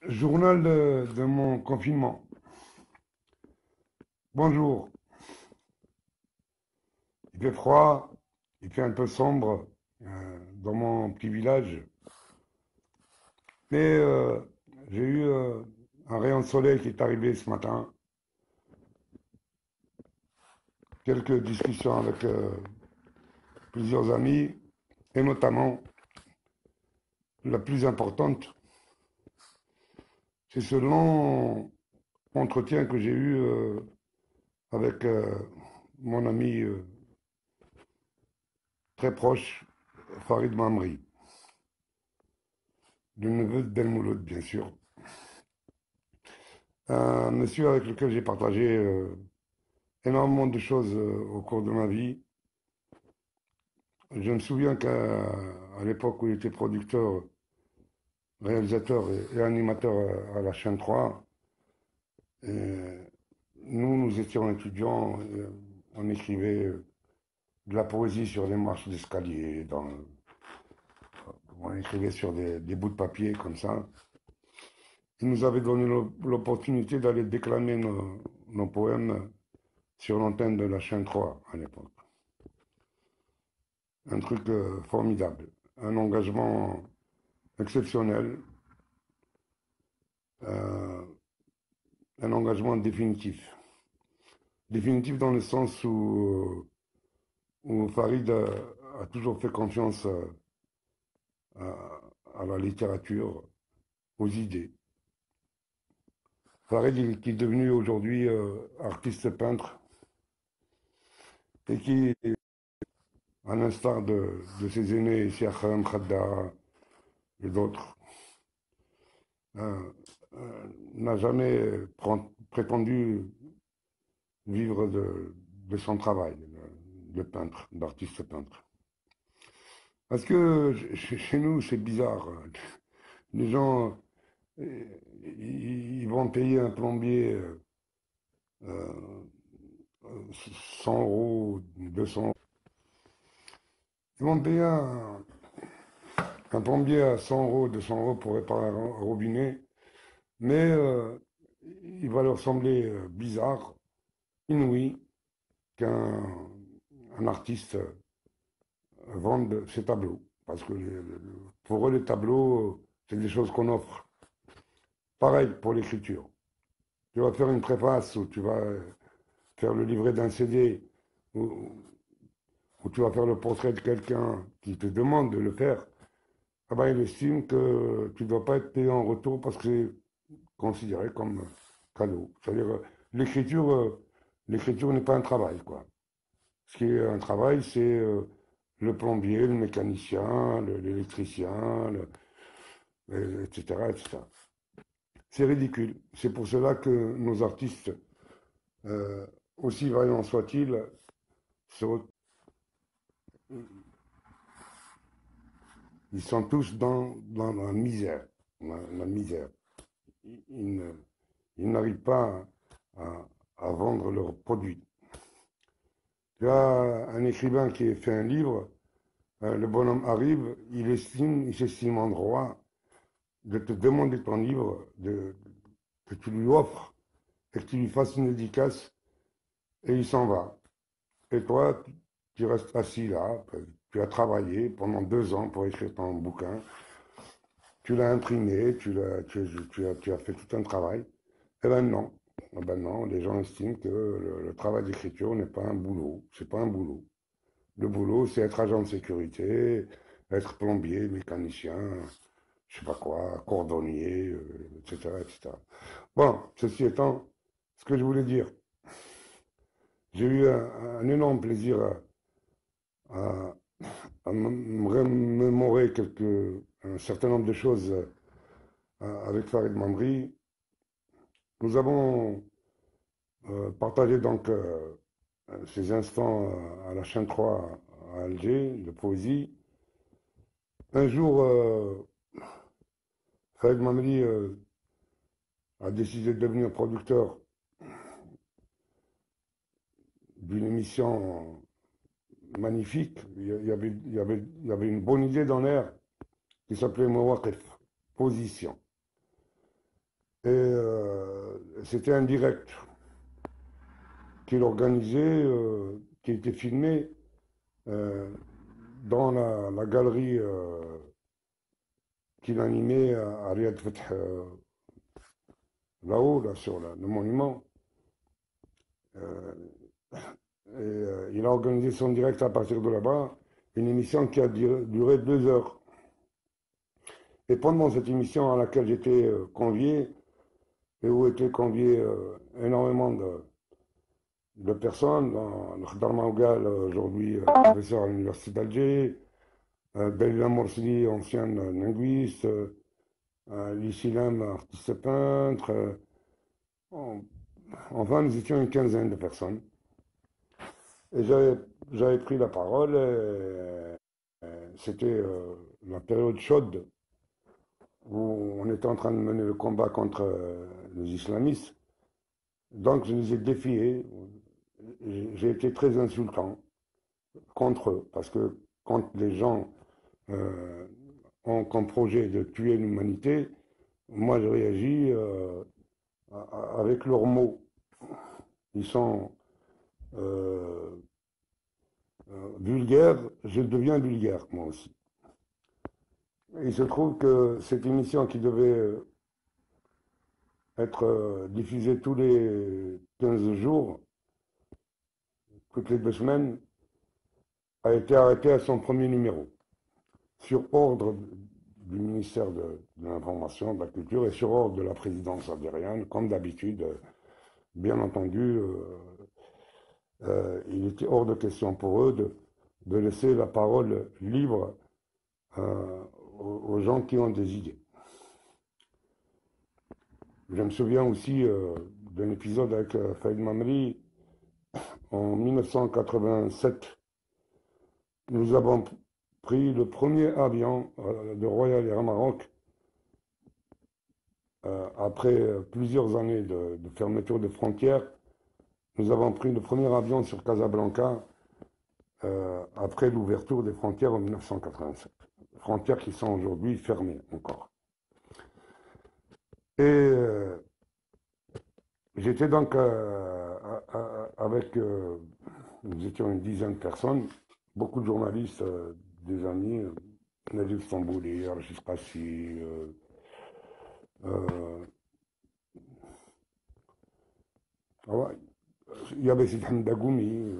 Journal de mon confinement. Bonjour, il fait froid, il fait un peu sombre dans mon petit village, mais j'ai eu un rayon de soleil qui est arrivé ce matin, quelques discussions avec plusieurs amis, et notamment la plus importante, c'est ce long entretien que j'ai eu avec mon ami très proche, Farid Mamri, le neveu de Ben Mouloud, bien sûr. Un monsieur avec lequel j'ai partagé énormément de choses au cours de ma vie. Je me souviens qu'à l'époque où il était producteur, réalisateur et animateur à la chaîne 3, et nous étions étudiants, on écrivait de la poésie sur les marches d'escalier, on écrivait sur des bouts de papier comme ça. Il nous avait donné l'opportunité d'aller déclamer nos poèmes sur l'antenne de la chaîne 3 à l'époque. Un truc formidable, un engagement exceptionnel, euh, un engagement définitif. Définitif dans le sens où Farid a toujours fait confiance à la littérature, aux idées. Farid, qui est devenu aujourd'hui artiste peintre et qui, à l'instar de ses aînés, Cheikh Khalem Khadda et d'autres, euh, n'a jamais prétendu vivre de son travail de peintre, d'artiste peintre. Parce que chez nous, c'est bizarre. Les gens, ils vont payer un plombier euh, 100 euros, 200 euros. Ils vont payer un plombier à 100 euros, 200 euros pour réparer un robinet, mais il va leur sembler bizarre, inouï, qu'un artiste vende ses tableaux. Parce que pour eux, les tableaux, c'est des choses qu'on offre. Pareil pour l'écriture. Tu vas faire une préface ou tu vas faire le livret d'un CD ou, ou tu vas faire le portrait de quelqu'un qui te demande de le faire. Ah ben, il estime que tu ne dois pas être payé en retour parce que c'est considéré comme cadeau. C'est-à-dire, l'écriture n'est pas un travail, quoi. Ce qui est un travail, c'est le plombier, le mécanicien, l'électricien, etc., etc. C'est ridicule. C'est pour cela que nos artistes, euh, aussi vaillants soient-ils, ils sont tous dans la misère. La misère. Ils ne- ils n'arrivent pas à vendre leurs produits. Tu as un écrivain qui a fait un livre, le bonhomme arrive, il s'estime en droit de te demander ton livre, que tu lui offres et que tu lui fasses une dédicace et il s'en va. Et toi, tu restes assis là, tu as travaillé pendant 2 ans pour écrire ton bouquin, tu l'as imprimé, tu as fait tout un travail. Eh ben non. Eh ben non, les gens estiment que le travail d'écriture n'est pas un boulot. C'est pas un boulot. Le boulot, c'est être agent de sécurité, être plombier, mécanicien, je sais pas quoi, cordonnier, etc., etc. Bon, ceci étant, ce que je voulais dire, j'ai eu un énorme plaisir à, à me remémorer un certain nombre de choses avec Farid Mamri. Nous avons partagé donc ces instants à la chaîne 3 à Alger de poésie. Un jour, Farid Mamri a décidé de devenir producteur d'une émission magnifique. Il y avait une bonne idée dans l'air qui s'appelait Mawaqif, position. Et c'était un direct qu'il organisait, qui était filmé euh, dans la galerie qu'il animait à Riyad Fath, là-haut, là, sur le monument. Euh, il a organisé son direct à partir de là-bas, une émission qui a duré 2 heures. Et pendant cette émission à laquelle j'étais convié, et où étaient conviés énormément de personnes, dans Khdar Maougal, aujourd'hui professeur à l'Université d'Alger, Dalila Morsli, ancienne linguiste, Lissilem, artiste peintre. Enfin, nous étions une quinzaine de personnes. Et j'avais pris la parole. C'était la période chaude où on était en train de mener le combat contre les islamistes. Donc, je les ai défiés. J'ai été très insultant contre eux, parce que quand les gens euh, ont comme projet de tuer l'humanité, moi je réagis avec leurs mots. Ils sont euh, vulgaires, je deviens vulgaire moi aussi. Et il se trouve que cette émission qui devait être diffusée tous les 15 jours, toutes les 2 semaines, a été arrêtée à son premier numéro, sur ordre du ministère de l'Information, de la Culture et sur ordre de la présidence algérienne, comme d'habitude. Bien entendu, il était hors de question pour eux de laisser la parole libre euh, aux gens qui ont des idées. Je me souviens aussi d'un épisode avec Faïd Mamri en 1987. Nous avons pris le premier avion de Royal Air Maroc après plusieurs années de fermeture des frontières. Nous avons pris le premier avion sur Casablanca après l'ouverture des frontières en 1987. Frontières qui sont aujourd'hui fermées encore. Et j'étais donc avec, nous étions une dizaine de personnes, beaucoup de journalistes, des amis, Nadir Stambouli, Rachid Qassi, euh, ah ouais, il y avait Sidham Dagoumi,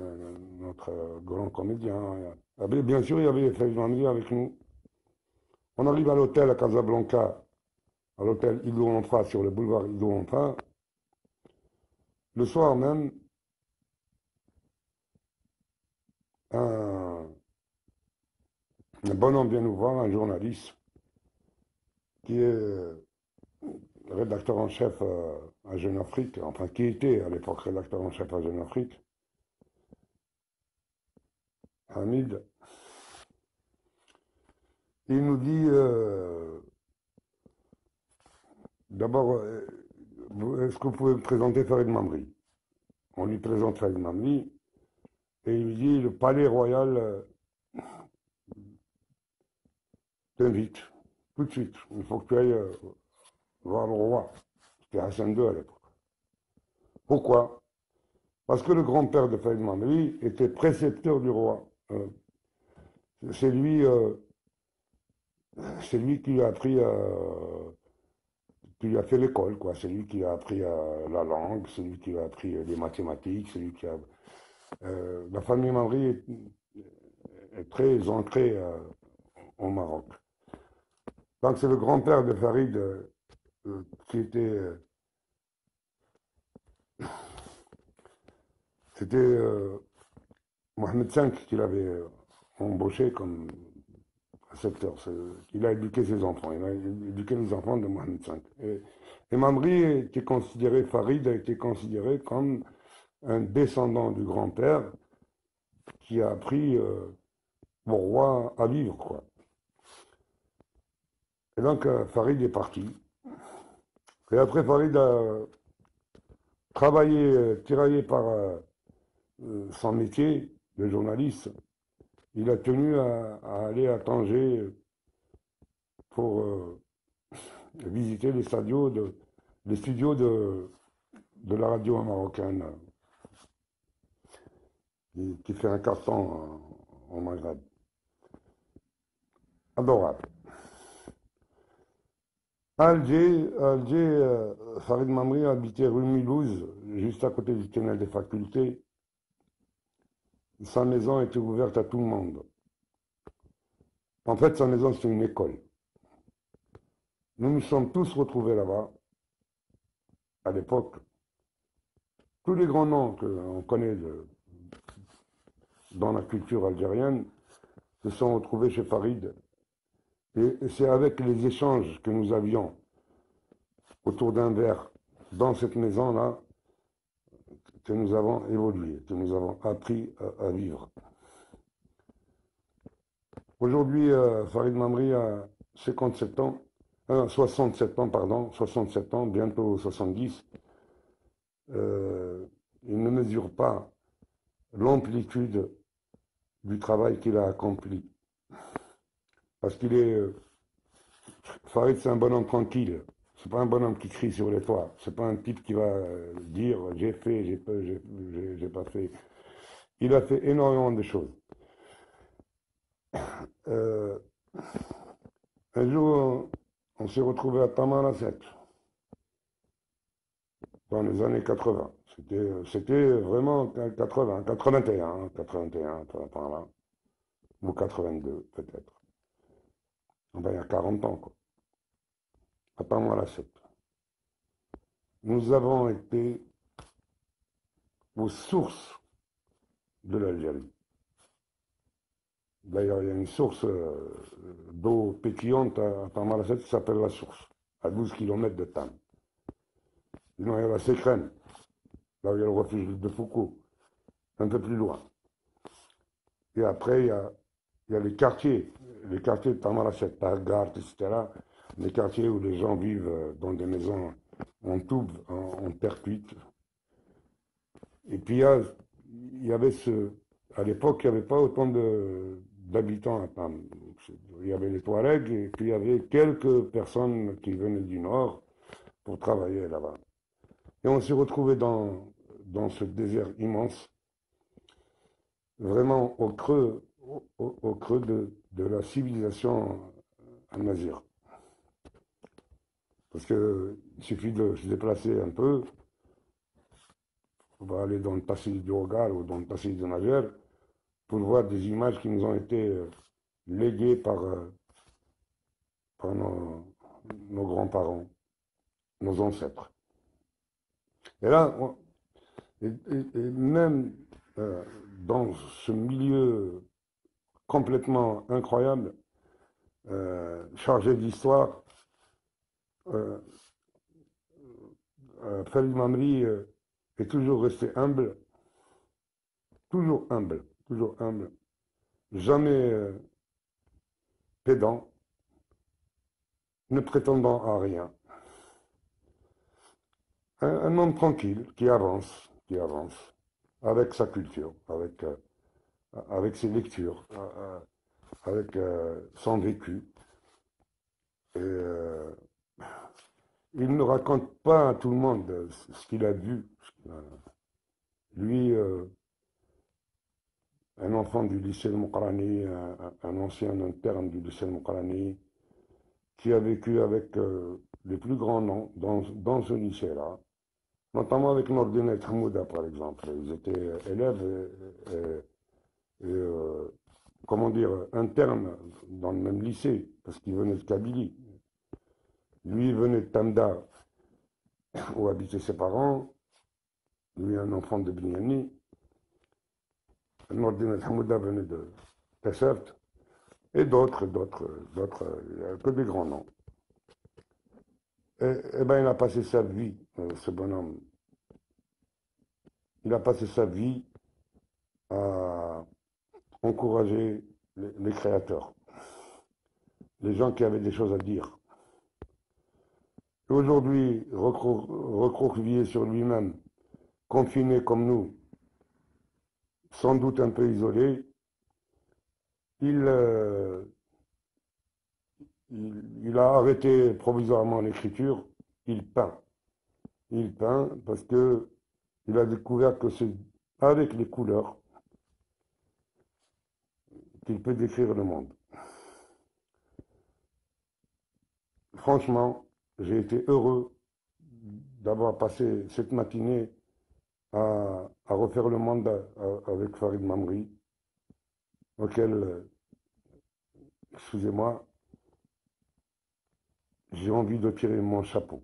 notre grand comédien. Bien sûr, il y avait Faïd Mamri avec nous. On arrive à l'hôtel à Casablanca, à l'hôtel Ido Enfa, sur le boulevard Ido Enfa. Le soir même, un, un bonhomme vient nous voir, un journaliste, qui est rédacteur en chef à Jeune Afrique, enfin qui était à l'époque rédacteur en chef à Jeune Afrique, Hamid. Il nous dit d'abord, est-ce que vous pouvez me présenter Farid Mamri? On lui présente Farid Mamri et il lui dit le palais royal t'invite tout de suite. Il faut que tu ailles voir le roi. C'était Hassan II à l'époque. Pourquoi? Parce que le grand-père de Farid Mamri était précepteur du roi. C'est lui, c'est lui qui lui a appris, qui lui a fait l'école, quoi. C'est lui qui a appris la langue, c'est lui qui a appris les mathématiques, c'est lui qui a. La famille Mamri est très ancrée au Maroc. Donc c'est le grand-père de Farid qui était, c'était Mohamed V qui l'avait embauché comme précepteur. Il a éduqué ses enfants, il a éduqué les enfants de Mohamed V. Et Mamri était considéré, Farid a été considéré comme un descendant du grand-père qui a appris au roi à vivre, quoi. Et donc Farid est parti. Et après Farid a travaillé, tiraillé par son métier de journaliste, il a tenu à aller à Tanger pour visiter les stadios les studios de la radio marocaine qui fait un carton au Maghreb. Adorable. À Alger, Farid Mamri habitait rue Mulhouse, juste à côté du tunnel des facultés. Sa maison était ouverte à tout le monde. En fait, sa maison, c'est une école. Nous nous sommes tous retrouvés là-bas, à l'époque. Tous les grands noms qu'on connaît dans la culture algérienne se sont retrouvés chez Farid. Et c'est avec les échanges que nous avions autour d'un verre dans cette maison-là que nous avons évolué, que nous avons appris à vivre. Aujourd'hui, Farid Mamri a 57 ans, 67 ans, pardon, 67 ans, bientôt 70. Il ne mesure pas l'amplitude du travail qu'il a accompli. Parce qu'il est... Farid, c'est un bonhomme tranquille. C'est pas un bonhomme qui crie sur les toits. C'est pas un type qui va dire j'ai fait, j'ai pas fait. Il a fait énormément de choses. Euh, un jour, on s'est retrouvé à Tamanrasset, dans les années 80. C'était vraiment 80, 81, 81, par là. Ou 82, peut-être. Enfin, il y a 40 ans, quoi. À Tamanrasset. Nous avons été aux sources de l'Algérie. D'ailleurs, il y a une source d'eau pétillante à Tamanrasset qui s'appelle la source, à 12 km de Tam. Sinon, il y a la Sécrène, là où il y a le refuge de Foucault, un peu plus loin. Et après, il y a les quartiers de Tamanrasset, Targart, etc. Les quartiers où les gens vivent dans des maisons en toube, en terre cuite. Et puis, il y avait à l'époque, il n'y avait pas autant d'habitants à Tam. Il y avait les Touaregs et puis il y avait quelques personnes qui venaient du nord pour travailler là-bas. Et on s'est retrouvés dans ce désert immense, vraiment au creux de la civilisation al-Mazir. Parce qu'il suffit de se déplacer un peu, on va aller dans le passage du Hogar ou dans le passage de Najer, pour voir des images qui nous ont été léguées par nos grands-parents, nos ancêtres. Et là, et même dans ce milieu complètement incroyable, chargé d'histoire, Farid Mamri est toujours resté humble, toujours humble, toujours humble, jamais pédant, ne prétendant à rien. Un homme tranquille qui avance, avec sa culture, avec ses lectures, avec son vécu. Et, il ne raconte pas à tout le monde ce qu'il a vu. Lui, un enfant du lycée de Mokrani, un ancien interne du lycée de Mokrani, qui a vécu avec les plus grands noms dans ce lycée-là, notamment avec Nordine et Hamouda, par exemple. Ils étaient élèves comment dire, internes dans le même lycée, parce qu'ils venaient de Kabylie. Lui, il venait de Tamda, où habitaient ses parents. Lui, un enfant de Bignani. Nordine et Hamouda venait de Tessert. Et d'autres, que des grands noms. Et ben, il a passé sa vie, ce bonhomme. Il a passé sa vie à encourager les créateurs, les gens qui avaient des choses à dire. Et aujourd'hui, recroquevillé sur lui-même, confiné comme nous, sans doute un peu isolé, il a arrêté provisoirement l'écriture, il peint. il peint parce que il a découvert que c'est avec les couleurs qu'il peut décrire le monde. Franchement, j'ai été heureux d'avoir passé cette matinée à refaire le monde avec Farid Mamri, auquel, excusez-moi, j'ai envie de tirer mon chapeau.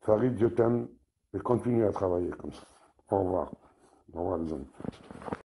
Farid, je t'aime et continue à travailler comme ça. Au revoir. Au revoir les amis.